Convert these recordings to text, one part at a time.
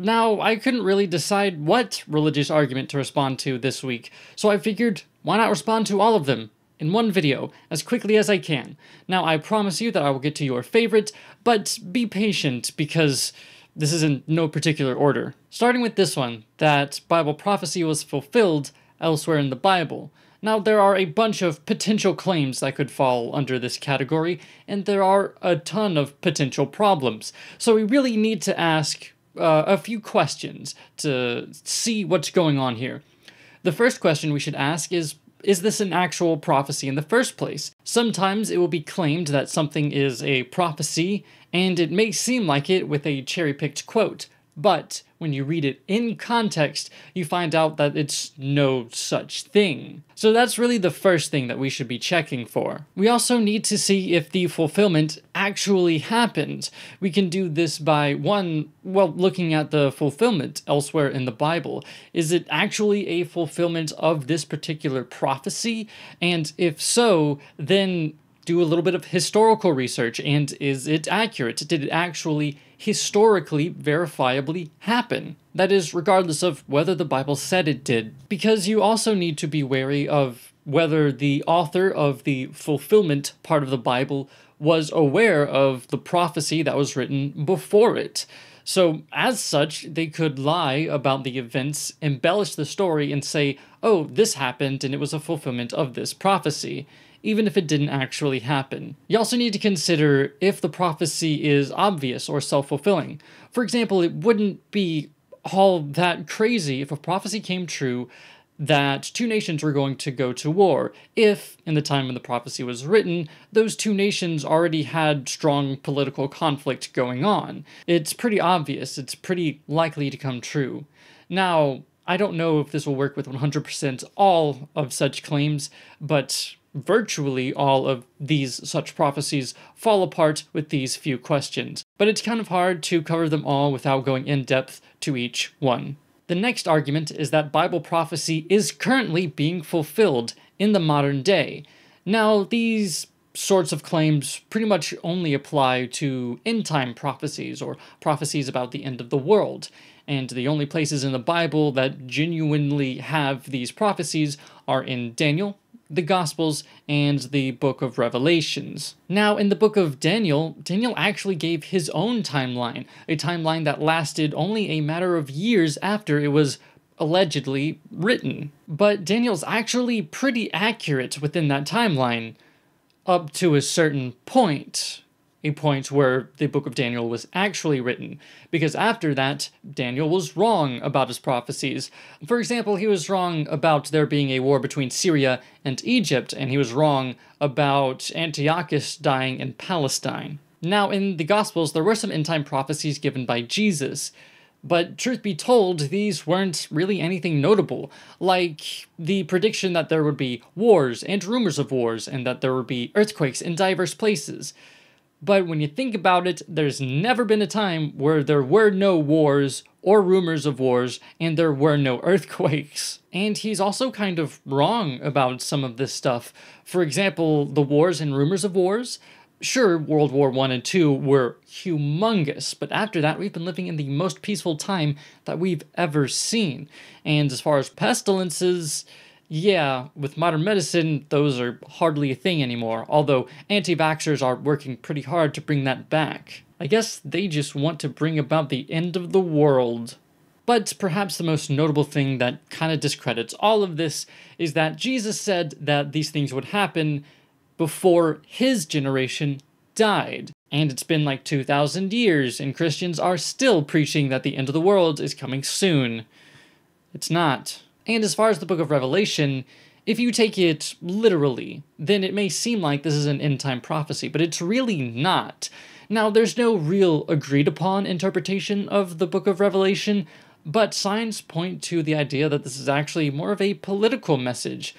Now, I couldn't really decide what religious argument to respond to this week, so I figured, why not respond to all of them in one video, as quickly as I can. Now, I promise you that I will get to your favorite, but be patient, because this is in no particular order. Starting with this one, that Bible prophecy was fulfilled elsewhere in the Bible. Now, there are a bunch of potential claims that could fall under this category, and there are a ton of potential problems. So we really need to ask a few questions to see what's going on here. The first question we should ask is this an actual prophecy in the first place? Sometimes it will be claimed that something is a prophecy, and it may seem like it with a cherry-picked quote, but when you read it in context, you find out that it's no such thing. So that's really the first thing that we should be checking for. We also need to see if the fulfillment actually happened. We can do this by looking at the fulfillment elsewhere in the Bible. Is it actually a fulfillment of this particular prophecy? And if so, then do a little bit of historical research, and is it accurate? Did it actually historically verifiably happen? That is, regardless of whether the Bible said it did. Because you also need to be wary of whether the author of the fulfillment part of the Bible was aware of the prophecy that was written before it. So, as such, they could lie about the events, embellish the story, and say, oh, this happened and it was a fulfillment of this prophecy, even if it didn't actually happen. You also need to consider if the prophecy is obvious or self-fulfilling. For example, it wouldn't be all that crazy if a prophecy came true that two nations were going to go to war, if, in the time when the prophecy was written, those two nations already had strong political conflict going on. It's pretty obvious, it's pretty likely to come true. Now, I don't know if this will work with 100% all of such claims, but virtually all of these such prophecies fall apart with these few questions. But it's kind of hard to cover them all without going in depth to each one. The next argument is that Bible prophecy is currently being fulfilled in the modern day. Now, these sorts of claims pretty much only apply to end-time prophecies or prophecies about the end of the world. And the only places in the Bible that genuinely have these prophecies are in Daniel, the Gospels, and the book of Revelations. Now, in the book of Daniel, Daniel actually gave his own timeline, a timeline that lasted only a matter of years after it was allegedly written. But Daniel's actually pretty accurate within that timeline, up to a certain point. A point where the book of Daniel was actually written, because after that, Daniel was wrong about his prophecies. For example, he was wrong about there being a war between Syria and Egypt, and he was wrong about Antiochus dying in Palestine. Now, in the Gospels, there were some end-time prophecies given by Jesus, but truth be told, these weren't really anything notable, like the prediction that there would be wars and rumors of wars, and that there would be earthquakes in diverse places. But when you think about it, there's never been a time where there were no wars or rumors of wars and there were no earthquakes. And he's also kind of wrong about some of this stuff. For example, the wars and rumors of wars. Sure, World War I and II were humongous, but after that we've been living in the most peaceful time that we've ever seen. And as far as pestilences, yeah, with modern medicine, those are hardly a thing anymore, although anti-vaxxers are working pretty hard to bring that back. I guess they just want to bring about the end of the world. But perhaps the most notable thing that kind of discredits all of this is that Jesus said that these things would happen before his generation died. And it's been like 2,000 years, and Christians are still preaching that the end of the world is coming soon. It's not. And as far as the book of Revelation, if you take it literally, then it may seem like this is an end-time prophecy, but it's really not. Now, there's no real agreed-upon interpretation of the book of Revelation, but signs point to the idea that this is actually more of a political message.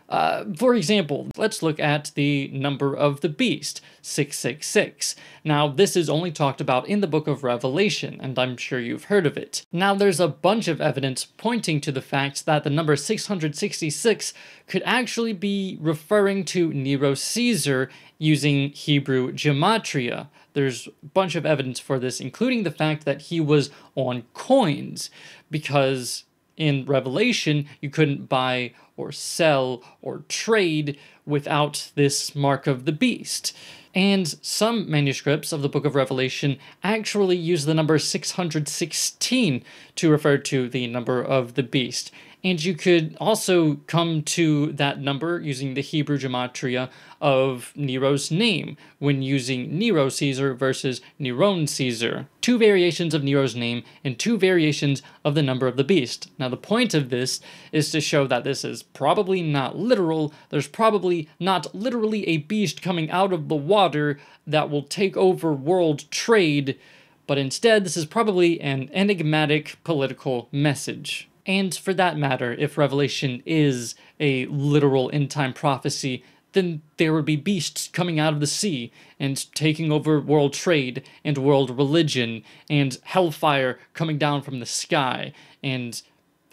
For example, let's look at the number of the beast, 666. Now, this is only talked about in the book of Revelation, and I'm sure you've heard of it. Now, there's a bunch of evidence pointing to the fact that the number 666 could actually be referring to Nero Caesar using Hebrew gematria. There's a bunch of evidence for this, including the fact that he was on coins, because in Revelation, you couldn't buy or sell or trade without this mark of the beast. And some manuscripts of the book of Revelation actually use the number 616 to refer to the number of the beast. And you could also come to that number using the Hebrew gematria of Nero's name when using Nero Caesar versus Neron Caesar. Two variations of Nero's name and two variations of the number of the beast. Now, the point of this is to show that this is probably not literal. There's probably not literally a beast coming out of the water that will take over world trade, but instead this is probably an enigmatic political message. And for that matter, if Revelation is a literal end-time prophecy, then there would be beasts coming out of the sea and taking over world trade and world religion, and hellfire coming down from the sky, and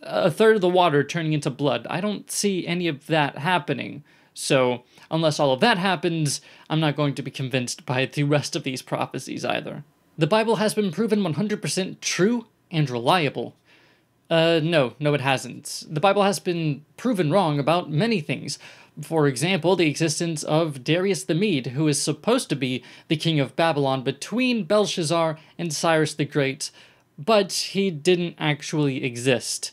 a third of the water turning into blood. I don't see any of that happening. So, unless all of that happens, I'm not going to be convinced by the rest of these prophecies either. The Bible has been proven 100% true and reliable. No, it hasn't. The Bible has been proven wrong about many things. For example, the existence of Darius the Mede, who is supposed to be the king of Babylon between Belshazzar and Cyrus the Great, but he didn't actually exist.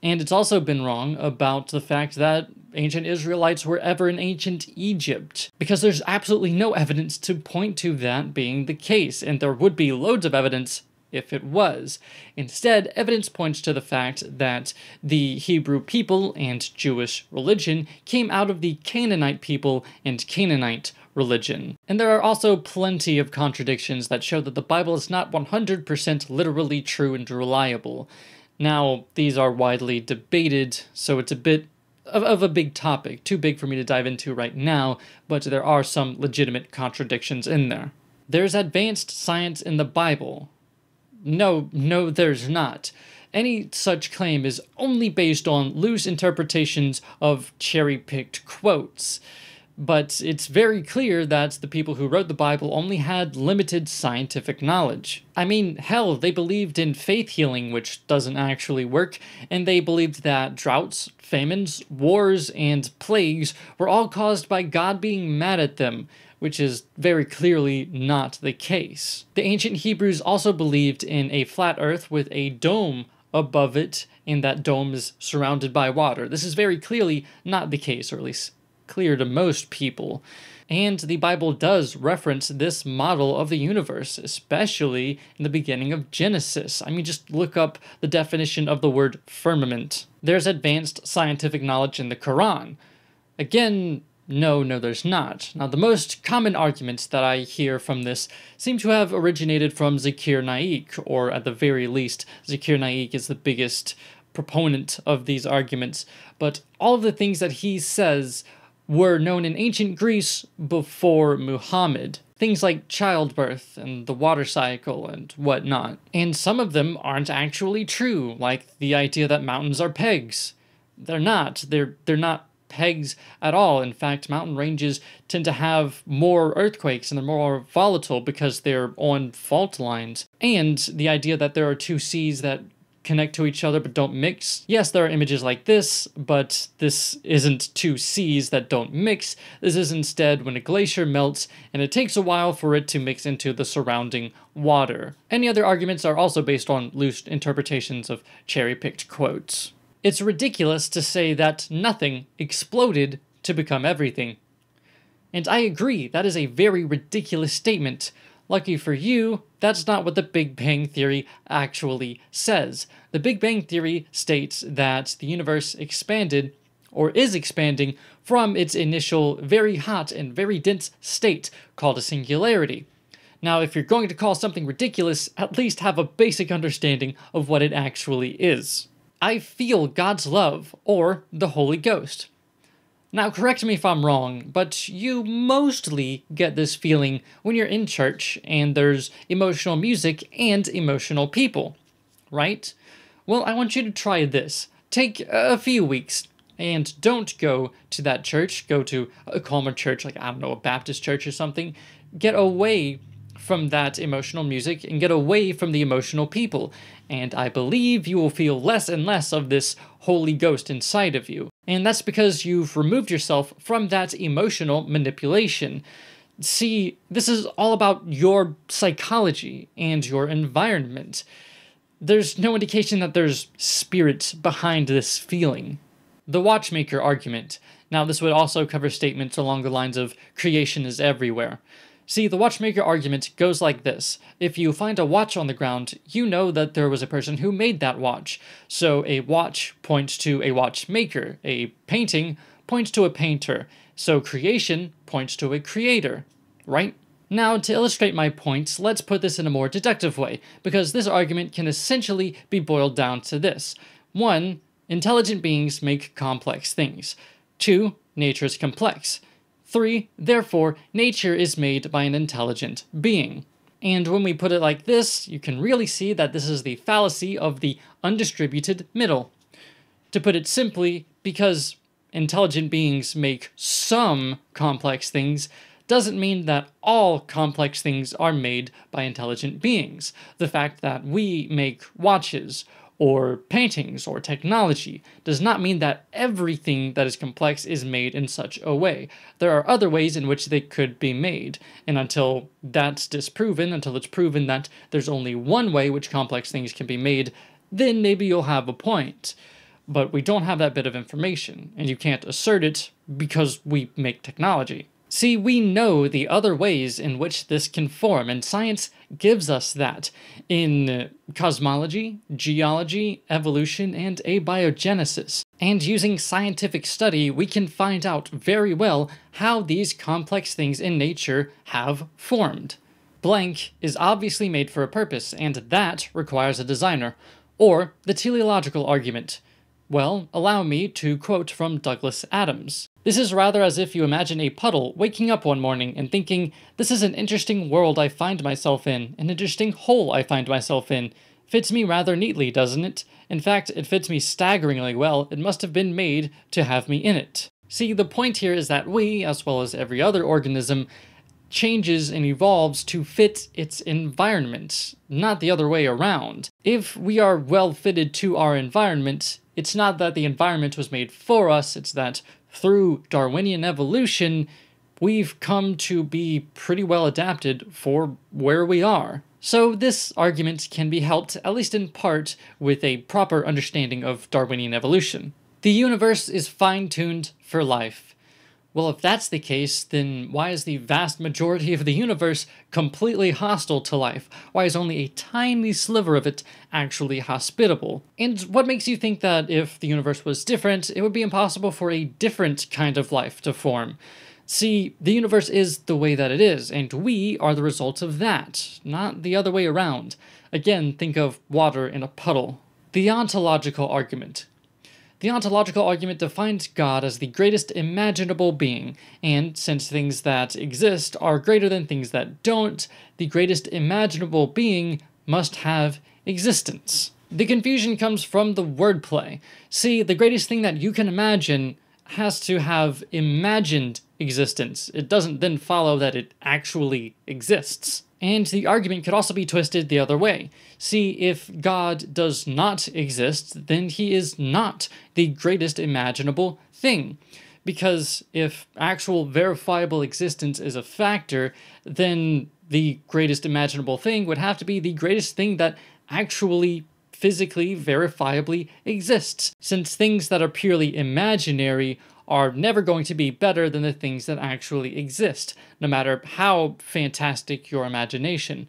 And it's also been wrong about the fact that ancient Israelites were ever in ancient Egypt, because there's absolutely no evidence to point to that being the case, and there would be loads of evidence if it was. Instead, evidence points to the fact that the Hebrew people and Jewish religion came out of the Canaanite people and Canaanite religion. And there are also plenty of contradictions that show that the Bible is not 100% literally true and reliable. Now, these are widely debated, so it's a bit of a big topic, too big for me to dive into right now, but there are some legitimate contradictions in there. There's advanced science in the Bible. No, there's not. Any such claim is only based on loose interpretations of cherry-picked quotes. But it's very clear that the people who wrote the Bible only had limited scientific knowledge. I mean, hell, they believed in faith healing, which doesn't actually work, and they believed that droughts, famines, wars, and plagues were all caused by God being mad at them, which is very clearly not the case. The ancient Hebrews also believed in a flat earth with a dome above it, and that dome is surrounded by water. This is very clearly not the case, or at least clear to most people. And the Bible does reference this model of the universe, especially in the beginning of Genesis. I mean, just look up the definition of the word firmament. There's advanced scientific knowledge in the Quran. Again, no, there's not. Now, the most common arguments that I hear from this seem to have originated from Zakir Naik, or at the very least, Zakir Naik is the biggest proponent of these arguments. But all of the things that he says were known in ancient Greece before Muhammad. Things like childbirth and the water cycle and whatnot. And some of them aren't actually true, like the idea that mountains are pegs. They're not. They're not pegs at all. In fact, mountain ranges tend to have more earthquakes and they're more volatile because they're on fault lines. And the idea that there are two seas that connect to each other but don't mix. Yes, there are images like this, but this isn't two seas that don't mix. This is instead when a glacier melts and it takes a while for it to mix into the surrounding water. Any other arguments are also based on loose interpretations of cherry-picked quotes. It's ridiculous to say that nothing exploded to become everything. And I agree, that is a very ridiculous statement. Lucky for you, that's not what the Big Bang Theory actually says. The Big Bang Theory states that the universe expanded, or is expanding, from its initial very hot and very dense state called a singularity. Now, if you're going to call something ridiculous, at least have a basic understanding of what it actually is. I feel God's love, or the Holy Ghost. Now, correct me if I'm wrong, but you mostly get this feeling when you're in church and there's emotional music and emotional people, right? Well, I want you to try this. Take a few weeks and don't go to that church. Go to a calmer church, like, I don't know, a Baptist church or something. Get away from that emotional music and get away from the emotional people. And I believe you will feel less and less of this Holy Ghost inside of you. And that's because you've removed yourself from that emotional manipulation. See, this is all about your psychology and your environment. There's no indication that there's spirits behind this feeling. The watchmaker argument. Now, this would also cover statements along the lines of creation is everywhere. See, the watchmaker argument goes like this. If you find a watch on the ground, you know that there was a person who made that watch. So a watch points to a watchmaker. A painting points to a painter. So creation points to a creator, right? Now, to illustrate my points, let's put this in a more deductive way, because this argument can essentially be boiled down to this. 1. Intelligent beings make complex things. 2. Nature is complex. 3. Therefore, nature is made by an intelligent being. And when we put it like this, you can really see that this is the fallacy of the undistributed middle. To put it simply, because intelligent beings make some complex things, doesn't mean that all complex things are made by intelligent beings. The fact that we make watches, or paintings, or technology, does not mean that everything that is complex is made in such a way. There are other ways in which they could be made, and until that's disproven, until it's proven that there's only one way which complex things can be made, then maybe you'll have a point. But we don't have that bit of information, and you can't assert it because we make technology. See, we know the other ways in which this can form, and science gives us that in cosmology, geology, evolution, and abiogenesis. And using scientific study, we can find out very well how these complex things in nature have formed. Blank is obviously made for a purpose, and that requires a designer. Or the teleological argument. Well, allow me to quote from Douglas Adams. This is rather as if you imagine a puddle waking up one morning and thinking, this is an interesting world I find myself in, an interesting hole I find myself in. Fits me rather neatly, doesn't it? In fact, it fits me staggeringly well. It must have been made to have me in it. See, the point here is that we, as well as every other organism, changes and evolves to fit its environment, not the other way around. If we are well fitted to our environment, it's not that the environment was made for us, it's that through Darwinian evolution, we've come to be pretty well adapted for where we are. So this argument can be helped, at least in part, with a proper understanding of Darwinian evolution. The universe is fine-tuned for life. Well, if that's the case, then why is the vast majority of the universe completely hostile to life? Why is only a tiny sliver of it actually hospitable? And what makes you think that if the universe was different, it would be impossible for a different kind of life to form? See, the universe is the way that it is, and we are the result of that, not the other way around. Again, think of water in a puddle. The ontological argument. The ontological argument defines God as the greatest imaginable being, and since things that exist are greater than things that don't, the greatest imaginable being must have existence. The confusion comes from the wordplay. See, the greatest thing that you can imagine has to have imagined existence. It doesn't then follow that it actually exists. And the argument could also be twisted the other way. See, if God does not exist, then he is not the greatest imaginable thing. Because if actual verifiable existence is a factor, then the greatest imaginable thing would have to be the greatest thing that actually physically, verifiably exists, since things that are purely imaginary are never going to be better than the things that actually exist, no matter how fantastic your imagination.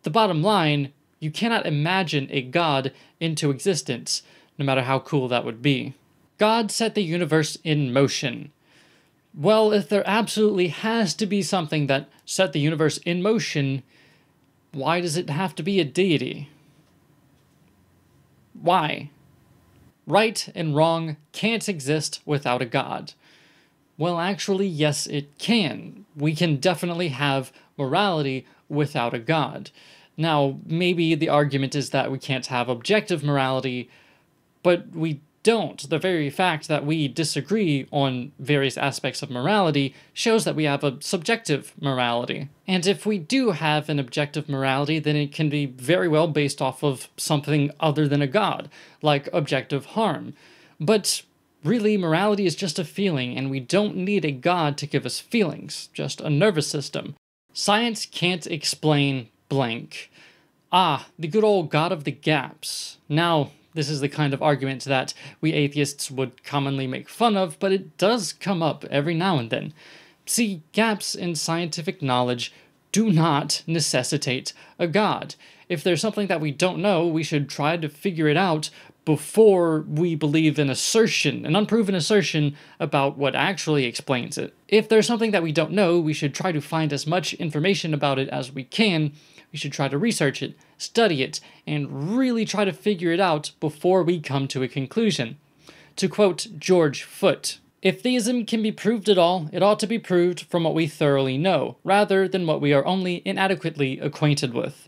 The bottom line, you cannot imagine a God into existence, no matter how cool that would be. God set the universe in motion. Well, if there absolutely has to be something that set the universe in motion, why does it have to be a deity? Why? Right and wrong can't exist without a God. Well, actually, yes, it can. We can definitely have morality without a God. Now, maybe the argument is that we can't have objective morality, but we don't. The very fact that we disagree on various aspects of morality shows that we have a subjective morality. And if we do have an objective morality, then it can be very well based off of something other than a God, like objective harm. But really, morality is just a feeling, and we don't need a God to give us feelings, just a nervous system. Science can't explain blank. Ah, the good old God of the gaps. Now, this is the kind of argument that we atheists would commonly make fun of, but it does come up every now and then. See, gaps in scientific knowledge do not necessitate a God. If there's something that we don't know, we should try to figure it out before we believe an assertion, an unproven assertion about what actually explains it. If there's something that we don't know, we should try to find as much information about it as we can. We should try to research it, study it, and really try to figure it out before we come to a conclusion. To quote George Foote, "If theism can be proved at all, it ought to be proved from what we thoroughly know, rather than what we are only inadequately acquainted with."